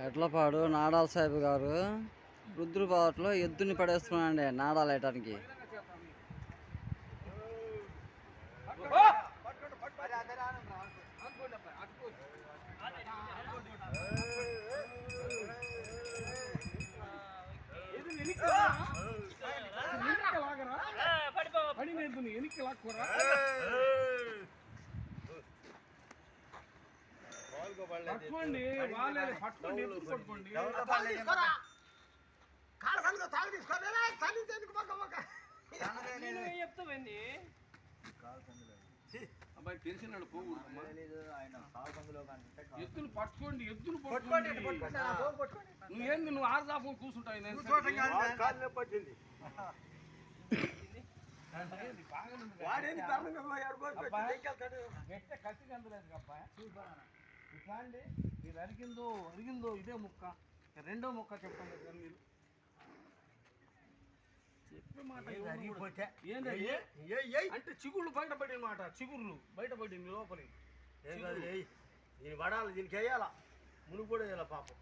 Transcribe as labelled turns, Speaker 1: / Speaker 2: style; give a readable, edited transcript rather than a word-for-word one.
Speaker 1: ఎడ్లపాడు నాడాల సాహిబ్ గారు రుద్రుబాటులో ఎద్దుని పడేస్తున్నాండి నాడాలు వేయటానికి.
Speaker 2: పట్టుకోండి పట్టుకోండి పట్టుకోండి చెప్తామండి. అబ్బాయి తెలిసినాడు పోకూడదు. ఎత్తులు పట్టుకోండి ఎత్తులు పట్టుకోండి. నువ్వేంది నువ్వు ఆరుదాపు కూర్చుంటావు. కత్తి కందలేదు అబ్బాయి. ఇట్లాంటి ఇది అరిగిందో ఇదే ముక్క, రెండో ముక్క చెప్పండి మీరు చెప్పే మాట. అంటే చిగుళ్ళు బయటపడిన మాట, చిగుర్లు బయటపడింది లోపలి.
Speaker 3: దీని పడాలి, దీనికి వేయాలా, మునుగు కూడా వేయాలి పాపం.